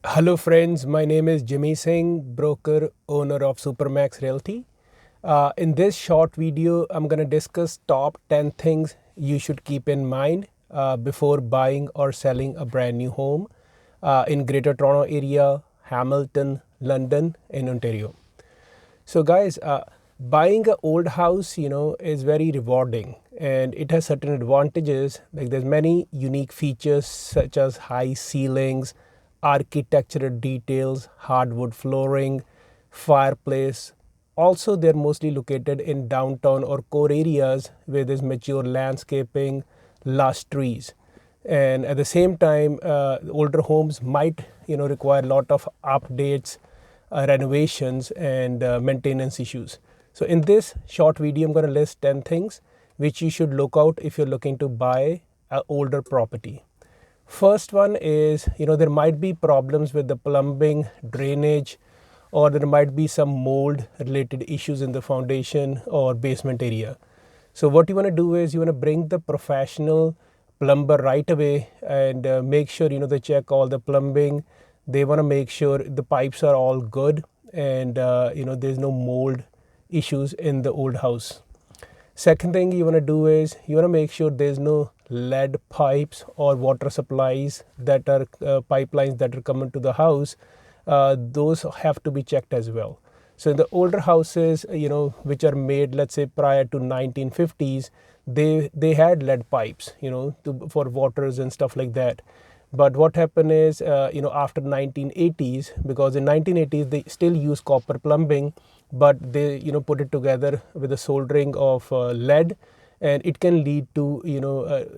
Hello friends, my name is Jimmy Singh, broker, owner of Supermax Realty. In this short video, I'm going to discuss top 10 things you should keep in mind before buying or selling a brand new home in Greater Toronto Area, Hamilton, London, in Ontario. So guys, buying an old house, is very rewarding and it has certain advantages. Like there's many unique features such as high ceilings, architectural details, hardwood flooring, fireplace. Also, they're mostly located in downtown or core areas where there's mature landscaping, lush trees. And at the same time, older homes might require a lot of updates, renovations, and maintenance issues. So in this short video, I'm going to list 10 things which you should look out if you're looking to buy an older property. First one is, there might be problems with the plumbing, drainage, or there might be some mold related issues in the foundation or basement area. So what you want to do is you want to bring the professional plumber right away and make sure they check all the plumbing. They want to make sure the pipes are all good and there's no mold issues in the old house. Second thing you want to do is you want to make sure there's no lead pipes or water supplies that are pipelines that are coming to the house. Those have to be checked as well. So in the older houses, which are made, let's say prior to 1950s, they had lead pipes, for waters and stuff like that. But what happened is, after 1980s, because in 1980s they still use copper plumbing, but they, put it together with the soldering of lead, and it can lead to,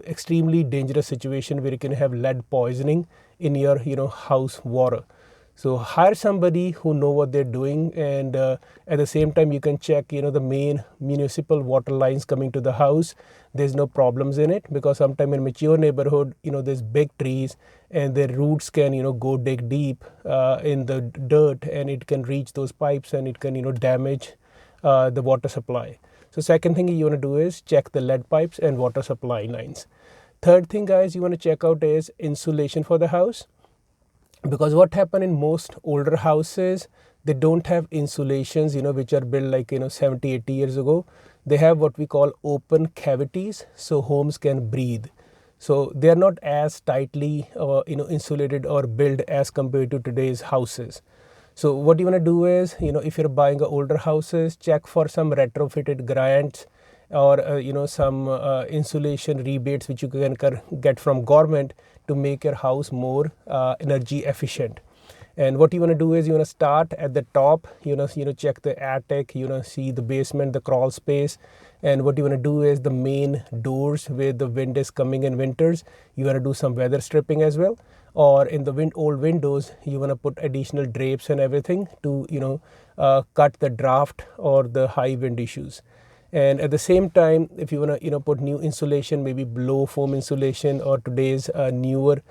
extremely dangerous situation where you can have lead poisoning in your, house water. So hire somebody who know what they're doing, and at the same time you can check the main municipal water lines coming to the house. There's no problems in it, because sometime in mature neighborhood there's big trees and their roots can go dig deep in the dirt, and it can reach those pipes and it can damage the water supply. So second thing you want to do is check the lead pipes and water supply lines. Third thing guys you want to check out is insulation for the house, because what happened in most older houses, they don't have insulations which are built like 70-80 years ago. They have what we call open cavities, so homes can breathe. So they are not as tightly insulated or built as compared to today's houses. So what you want to do is, if you're buying older houses, check for some retrofitted grants or some insulation rebates which you can get from government to make your house more energy efficient. And what you want to do is you want to start at the top, check the attic, see the basement, the crawl space. And what you want to do is the main doors where the wind is coming in winters, you want to do some weather stripping as well. Or in the old windows, you want to put additional drapes and everything to cut the draft or the high wind issues. And at the same time, if you want to put new insulation, maybe blow foam insulation or today's newer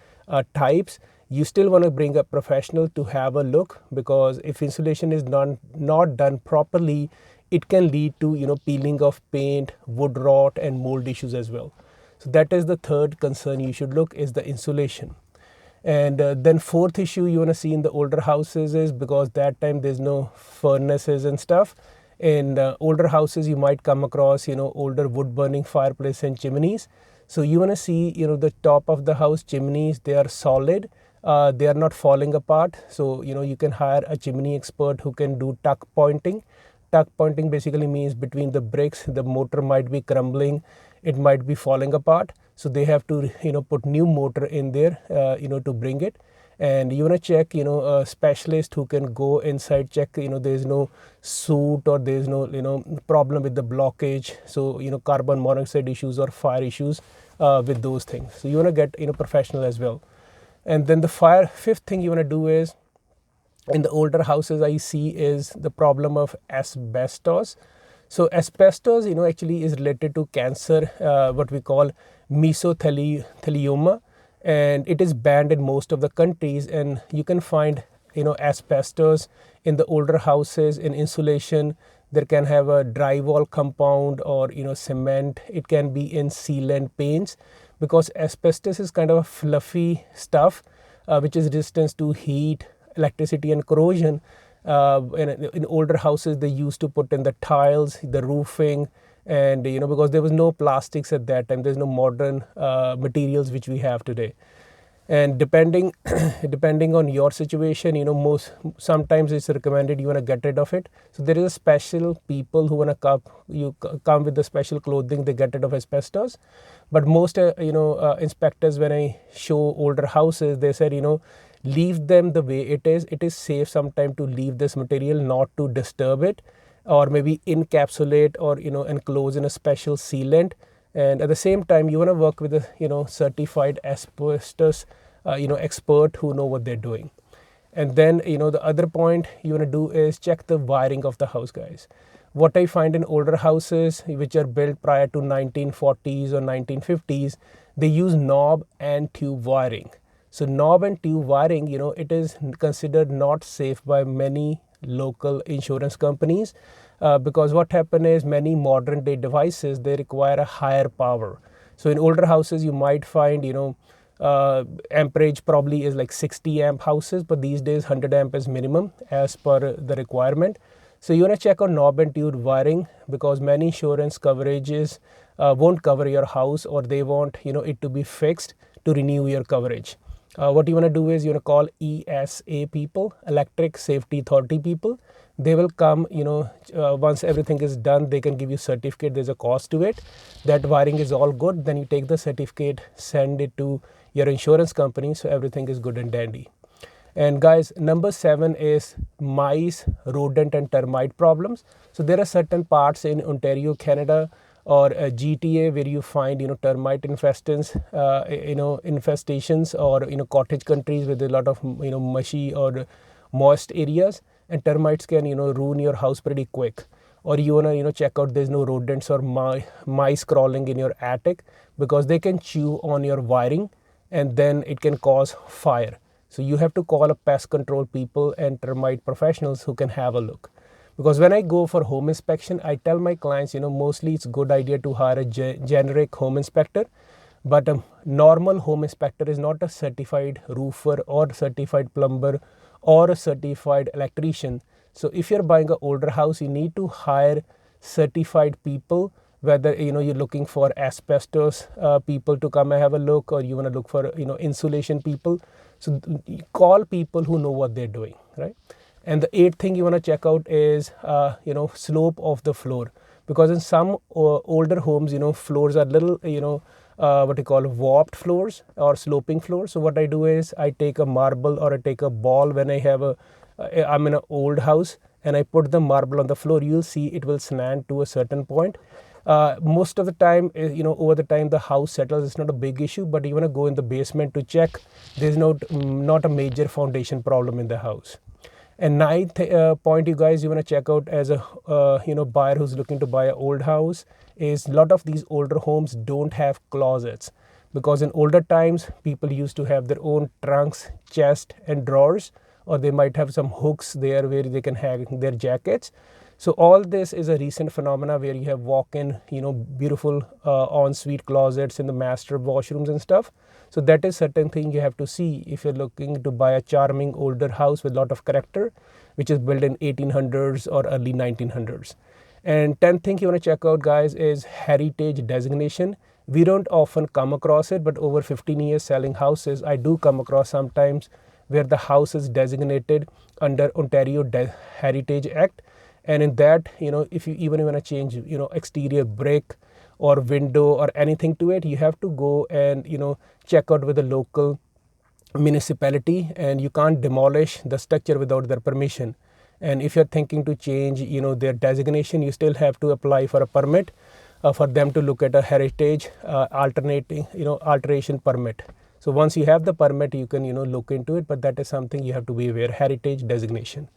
types, you still want to bring a professional to have a look, because if insulation is not done properly, it can lead to peeling of paint, wood rot, and mold issues as well. So that is the third concern you should look, is the insulation. And then fourth issue you want to see in the older houses is, because that time there's no furnaces and stuff. In older houses you might come across older wood burning fireplace and chimneys. So you want to see the top of the house chimneys, they are solid, they are not falling apart. So you can hire a chimney expert who can do tuck pointing. Tuck pointing basically means between the bricks the mortar might be crumbling, it might be falling apart, so they have to put new mortar in there to bring it. And you want to check a specialist who can go inside, check there's no soot or there's no problem with the blockage, so carbon monoxide issues or fire issues with those things. So you want to get professional as well. And then the fifth thing you want to do is, in the older houses I see is the problem of asbestos. So asbestos actually is related to cancer, what we call mesothelioma, and it is banned in most of the countries. And you can find asbestos in the older houses in insulation. There can have a drywall compound or cement. It can be in sealant paints, because asbestos is kind of a fluffy stuff. which is resistance to heat, electricity, and corrosion. In older houses, they used to put in the tiles, the roofing, and because there was no plastics at that time, there's no modern materials which we have today. And depending depending on your situation, sometimes it's recommended you want to get rid of it. So there is a special people who want to come with the special clothing, they get rid of asbestos. But most inspectors, when I show older houses, they said leave them the way it is. It is safe sometimes to leave this material, not to disturb it, or maybe encapsulate or enclose in a special sealant. And at the same time, you want to work with a certified asbestos expert who know what they're doing. And then the other point you want to do is check the wiring of the house, guys. What I find in older houses which are built prior to 1940s or 1950s, they use knob and tube wiring. So knob and tube wiring, it is considered not safe by many local insurance companies, because what happens is many modern day devices, they require a higher power. So in older houses, you might find amperage probably is like 60 amp houses, but these days 100 amp is minimum as per the requirement. So you want to check on knob and tube wiring, because many insurance coverages won't cover your house, or they want it to be fixed to renew your coverage. What you want to do is you want to call ESA people, Electric Safety Authority people. They will come, once everything is done, they can give you certificate. There's a cost to it. That wiring is all good. Then you take the certificate, send it to your insurance company, so everything is good and dandy. And guys, number 7 is mice, rodent and termite problems. So there are certain parts in Ontario, Canada, or GTA where you find termite infestations, or cottage countries with a lot of mushy or moist areas, and termites can ruin your house pretty quick. Or you want to check out there's no rodents or mice crawling in your attic, because they can chew on your wiring and then it can cause fire. So you have to call a pest control people and termite professionals who can have a look. Because when I go for home inspection, I tell my clients, mostly it's a good idea to hire a generic home inspector. But a normal home inspector is not a certified roofer or certified plumber or a certified electrician. So if you're buying an older house, you need to hire certified people, whether you're looking for asbestos people to come and have a look, or you want to look for insulation people. So call people who know what they're doing, right? And the 8th thing you want to check out is slope of the floor, because in some older homes floors are little what you call warped floors or sloping floors. So what I do is I take a marble or I take a ball when I have I'm in an old house, and I put the marble on the floor. You'll see it will slant to a certain point. Most of the time, over the time the house settles, it's not a big issue, but you want to go in the basement to check there's not a major foundation problem in the house. And 9th point, you guys, you want to check out as a buyer who's looking to buy an old house, is a lot of these older homes don't have closets, because in older times people used to have their own trunks, chest and drawers, or they might have some hooks there where they can hang their jackets. So all this is a recent phenomena where you have walk-in, beautiful ensuite closets in the master washrooms and stuff. So that is certain thing you have to see if you're looking to buy a charming older house with a lot of character, which is built in 1800s or early 1900s. And 10th thing you want to check out, guys, is heritage designation. We don't often come across it, but over 15 years selling houses, I do come across sometimes where the house is designated under Ontario Heritage Act. And in that, if you even want to change, exterior brick or window or anything to it, you have to go and, check out with the local municipality, and you can't demolish the structure without their permission. And if you're thinking to change, their designation, you still have to apply for a permit for them to look at a heritage alteration permit. So once you have the permit, you can, look into it, but that is something you have to be aware, heritage designation.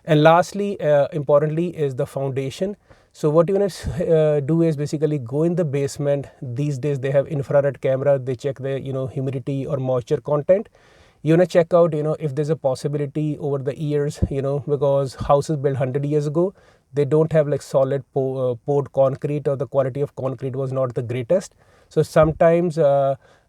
And lastly, importantly, is the foundation. So what you want to do is basically go in the basement. These days they have infrared camera. They check the humidity or moisture content. You want to check out if there's a possibility over the years, because houses built 100 years ago, they don't have like solid poured concrete, or the quality of concrete was not the greatest. So sometimes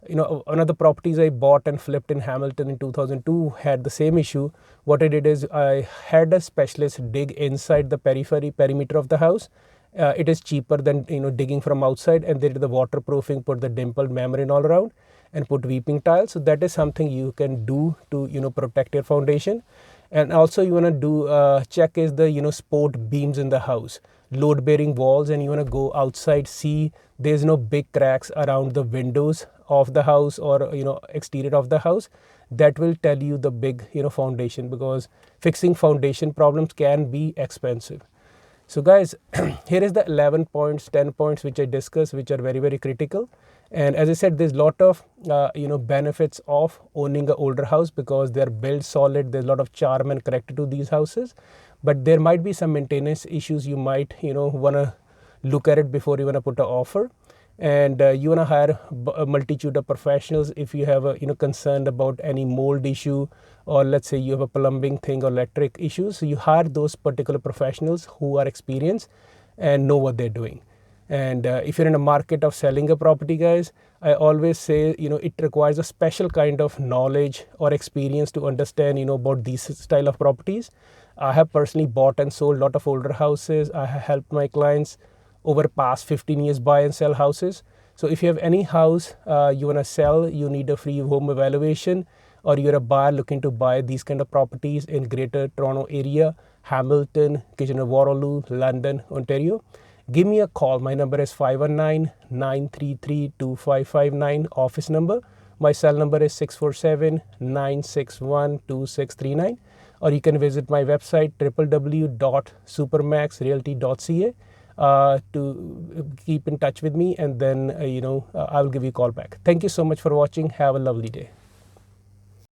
one of the properties I bought and flipped in Hamilton in 2002 had the same issue. What I did is I had a specialist dig inside the perimeter of the house. It is cheaper than digging from outside, and they did the waterproofing, put the dimpled membrane all around, and put weeping tiles. So that is something you can do to protect your foundation. And also you want to do check is the support beams in the house, load bearing walls, and you want to go outside, see there's no big cracks around the windows of the house or exterior of the house. That will tell you the big foundation, because fixing foundation problems can be expensive. So guys, here is the 11 points, 10 points which I discussed, which are very, very critical. And as I said, there's a lot of benefits of owning an older house, because they're built solid. There's a lot of charm and character to these houses, but there might be some maintenance issues. You might want to look at it before you want to put an offer. And you want to hire a multitude of professionals if you have a concern about any mold issue, or let's say you have a plumbing thing or electric issues. So you hire those particular professionals who are experienced and know what they're doing. And if you're in a market of selling a property, guys, I always say it requires a special kind of knowledge or experience to understand about these style of properties. I have personally bought and sold a lot of older houses. I have helped my clients over past 15 years buy and sell houses. So if you have any house you want to sell, you need a free home evaluation, or you're a buyer looking to buy these kind of properties in Greater Toronto area, Hamilton, Kitchener-Waterloo, London, Ontario, give me a call. My number is 519-933-2559, office number. My cell number is 647-961-2639, or you can visit my website www.supermaxrealty.ca to keep in touch with me, and then I will give you a call back. Thank you so much for watching. Have a lovely day.